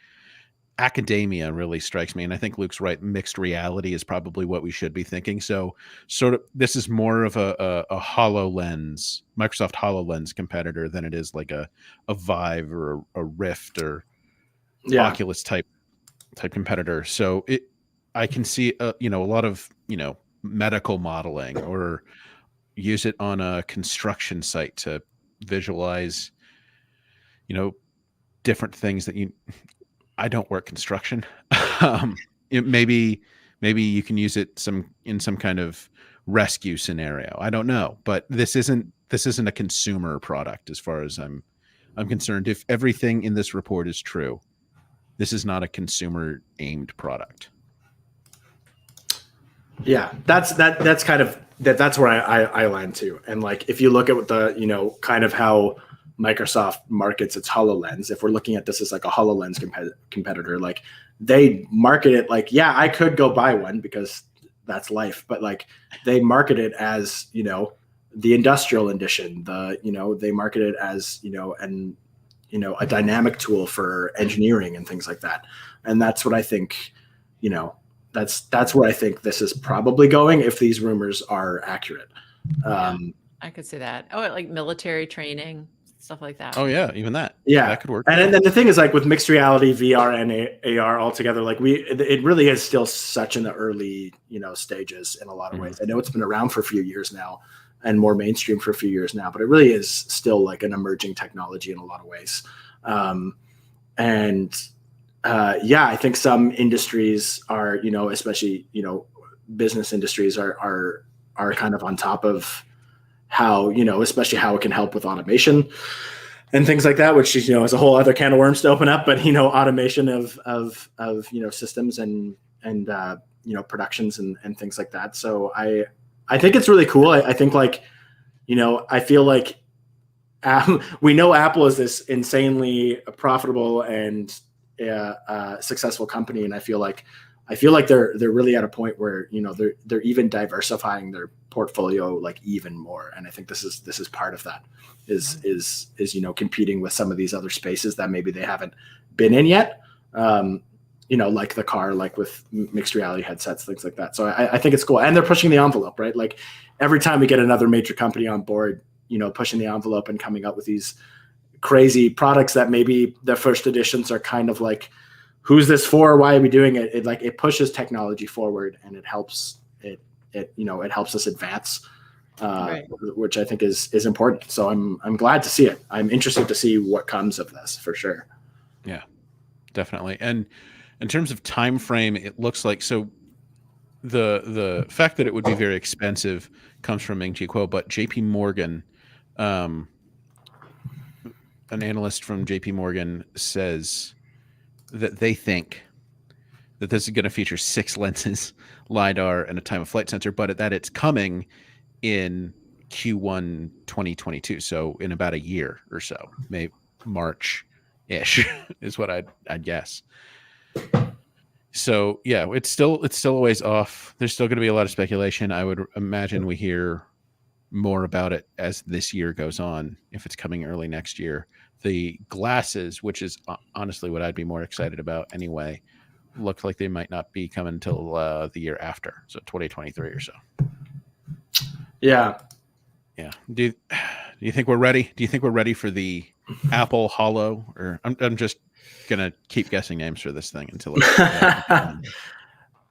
academia really strikes me. And I think Luke's right. Mixed reality is probably what we should be thinking. So sort of, this is more of a HoloLens, Microsoft HoloLens competitor than it is like a Vive or a Rift or Oculus type competitor. So I can see, a lot of, medical modeling, or use it on a construction site to visualize, different things that I don't work construction. Maybe you can use it in some kind of rescue scenario. I don't know, but this isn't a consumer product as far as I'm concerned. If everything in this report is true, this is not a consumer aimed product. Yeah, that's kind of that's where I land too. And like if you look at what the kind of how Microsoft markets its HoloLens, if we're looking at this as like a HoloLens competitor, like they market it like, yeah, I could go buy one because that's life, but like they market it as the industrial edition. They market it as a dynamic tool for engineering and things like that. And that's what I think. That's where I think this is probably going if these rumors are accurate. I could see that. Oh, like military training, stuff like that. Oh yeah, even that. Yeah, that could work. And then the thing is, like with mixed reality, VR and AR all together, like it really is still such in the early stages in a lot of ways. I know it's been around for a few years now and more mainstream for a few years now, but it really is still like an emerging technology in a lot of ways. I think some industries are, especially, business industries are kind of on top of how, especially how it can help with automation and things like that, which is, is a whole other can of worms to open up, but, automation of systems and productions and things like that. So I think it's really cool. I think like, I feel like we know Apple is this insanely profitable and successful company, and I feel like they're really at a point where they're even diversifying their portfolio like even more, and I think this is part of that is competing with some of these other spaces that maybe they haven't been in yet, like the car, like with mixed reality headsets, things like that. So I think it's cool, and they're pushing the envelope, right? Like every time we get another major company on board, pushing the envelope and coming up with these crazy products that maybe the first editions are kind of like, who's this for? Why are we doing it? It pushes technology forward, and it helps it helps us advance, right. Which I think is important. So I'm glad to see it. I'm interested to see what comes of this for sure. Yeah, definitely. And in terms of time frame, it looks like, so the fact that it would be very expensive comes from Ming Chi Kuo, but JP Morgan an analyst from JP Morgan says that they think that this is going to feature 6 lenses, LiDAR, and a time of flight sensor, but that it's coming in Q1 2022. So in about a year or so, maybe March-ish is what I'd guess. So yeah, it's still a ways off. There's still going to be a lot of speculation. I would imagine we hear more about it as this year goes on, if it's coming early next year. The glasses, which is honestly what I'd be more excited about anyway, look like they might not be coming until the year after, so 2023 or so. Yeah. Do you think we're ready? Do you think we're ready for the Apple Holo? Or I'm just gonna keep guessing names for this thing until I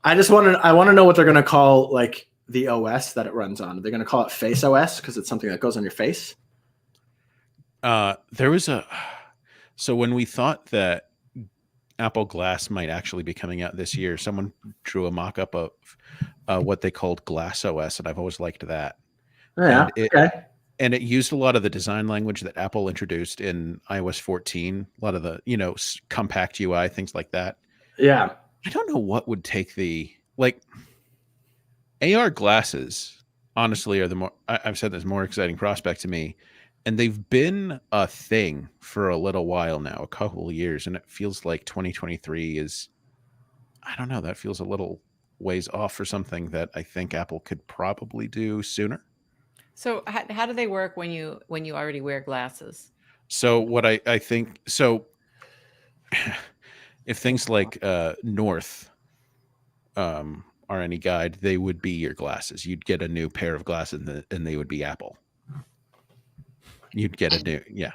want to know what they're gonna call like the OS that it runs on. Are they gonna call it Face OS because it's something that goes on your face? There was so when we thought that Apple Glass might actually be coming out this year, someone drew a mock-up of what they called Glass OS, and I've always liked that. Yeah. And it used a lot of the design language that Apple introduced in iOS 14, a lot of the, compact UI, things like that. Yeah. I don't know what would take AR glasses, honestly, are I've said this, more exciting prospect to me. And they've been a thing for a little while now, a couple of years. And it feels like 2023 is, I don't know, that feels a little ways off for something that I think Apple could probably do sooner. So how do they work when you already wear glasses? So what I think, so if things like North are any guide, they would be your glasses. You'd get a new pair of glasses and they would be Apple. You'd get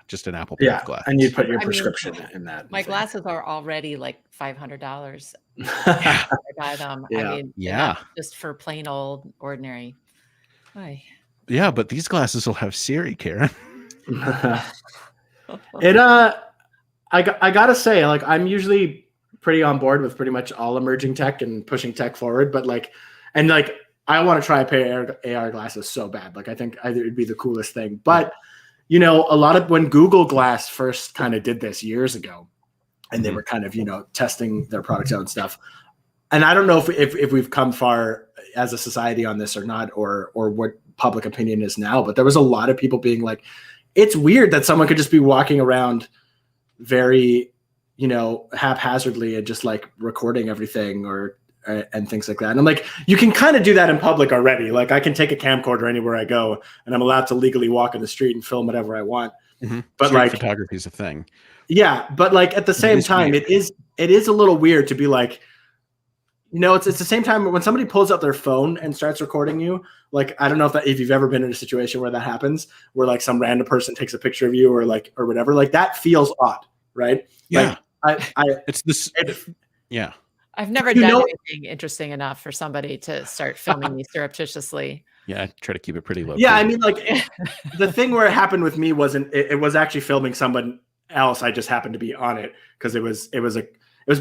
just an Apple pair of glasses. And you'd put your prescription in that. My glasses are already like $500. I buy them. Yeah. I mean, just for plain old ordinary. Hi. Yeah, but these glasses will have Siri, Karen. I gotta say, like, I'm usually pretty on board with pretty much all emerging tech and pushing tech forward, but I want to try a pair of AR glasses so bad. Like, I think either it'd be the coolest thing. But a lot of when Google Glass first kind of did this years ago, and they were kind of testing their products out and stuff. And I don't know if we've come far as a society on this or not, or what public opinion is now, but there was a lot of people being like, it's weird that someone could just be walking around very, haphazardly and just like recording everything and things like that. And I'm like, you can kind of do that in public already. Like, I can take a camcorder anywhere I go and I'm allowed to legally walk in the street and film whatever I want. Mm-hmm. But street photography is a thing. Yeah. But like at the same time, weird. it is a little weird to be like, it's the same time when somebody pulls out their phone and starts recording you. Like, I don't know if you've ever been in a situation where that happens, where like some random person takes a picture of you or whatever. Like, that feels odd, right? Yeah. Like, it's this. Yeah. I've never done anything interesting enough for somebody to start filming me surreptitiously. Yeah, I try to keep it pretty low. Yeah, I mean, like, the thing where it happened with me wasn't. It was actually filming someone else. I just happened to be on it because it was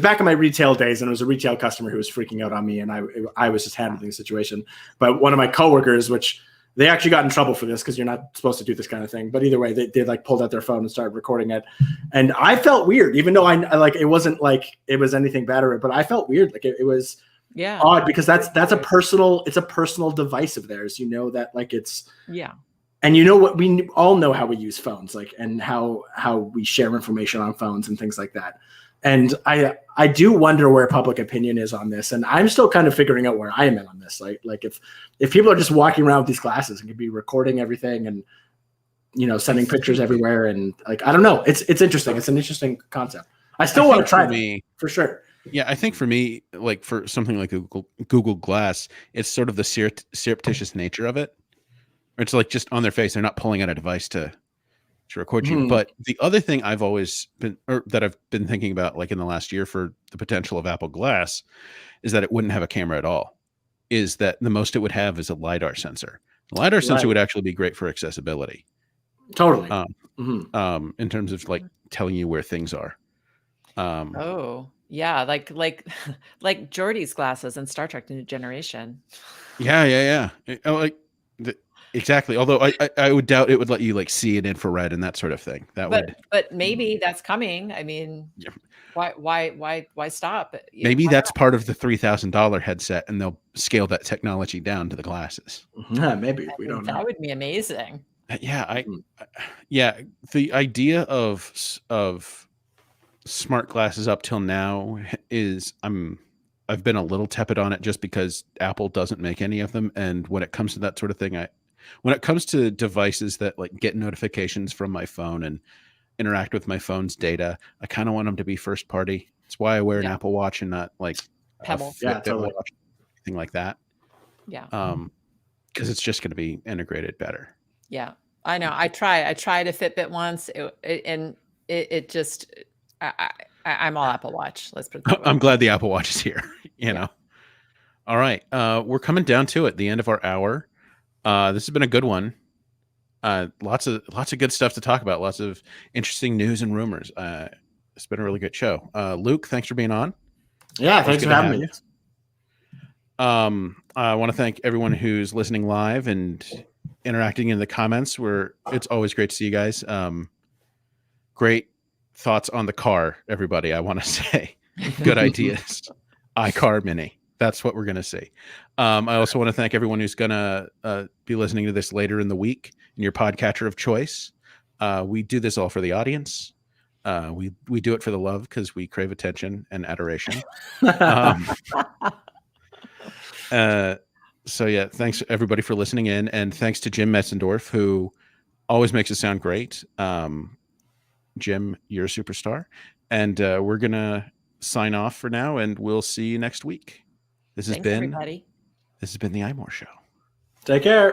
back in my retail days, and it was a retail customer who was freaking out on me, and I was just handling the situation. But one of my coworkers, which they actually got in trouble for this because you're not supposed to do this kind of thing. But either way, they like pulled out their phone and started recording it, and I felt weird, even though I like it wasn't like it was anything bad, but I felt weird, like it was odd because it's a personal device of theirs, that like it's and what we all know how we use phones, like, and how we share information on phones and things like that. And I do wonder where public opinion is on this, and I'm still kind of figuring out where I am on this. Like if people are just walking around with these glasses and could be recording everything and sending pictures everywhere, and like, I don't know, it's interesting. It's an interesting concept. I still want to try it for sure. Yeah, I think for me, like for something like Google Glass, it's sort of the surreptitious nature of it. It's like just on their face; they're not pulling out a device to record you. But the other thing I've always been, or that I've been thinking about, like in the last year, for the potential of Apple Glass, is that it wouldn't have a camera at all. Is that the most it would have is a LiDAR sensor. The LiDAR sensor would actually be great for accessibility. Totally. In terms of like telling you where things are. Oh yeah, like Geordi's glasses in Star Trek: New Generation. Yeah. exactly. Although I would doubt it would let you like see an infrared and that sort of thing. That would But maybe that's coming. I mean, Yeah. why stop? Maybe Why that's not? part of the $3,000 headset, and they'll scale that technology down to the glasses. Yeah, maybe. I We mean, don't that know. would be amazing. Yeah, Mhm. yeah. The idea of smart glasses up till now is I've been a little tepid on it just because Apple doesn't make any of them, and when it comes to that sort of thing, when it comes to devices that like get notifications from my phone and interact with my phone's data, I kind of want them to be first party. It's why I wear an Yeah. Apple Watch and not like a Pebble. Yeah, Fitbit totally. watch, anything like that. Yeah. Because it's just going to be integrated better. Yeah. I know. I tried a Fitbit once, it just I'm all Apple Watch. Let's put it that way. I'm glad the Apple Watch is here. You Yeah. know. All right, we're coming down to it, the end of our hour. This has been a good one. Lots of good stuff to talk about. Lots of interesting news and rumors. It's been a really good show. Luke, thanks for being on. Yeah, Always thanks good for to having have me. you. I want to thank everyone who's listening live and interacting in the comments. It's always great to see you guys. Great thoughts on the car, everybody. I want to say good ideas. iCar Mini. That's what we're going to see. I also want to thank everyone who's going to be listening to this later in the week in your podcatcher of choice. We do this all for the audience. We do it for the love because we crave attention and adoration. So yeah, thanks everybody for listening in, and thanks to Jim Metzendorf, who always makes it sound great. Jim, you're a superstar, and we're gonna sign off for now, and we'll see you next week. This has Thanks, been everybody. the iMore Show. Take care.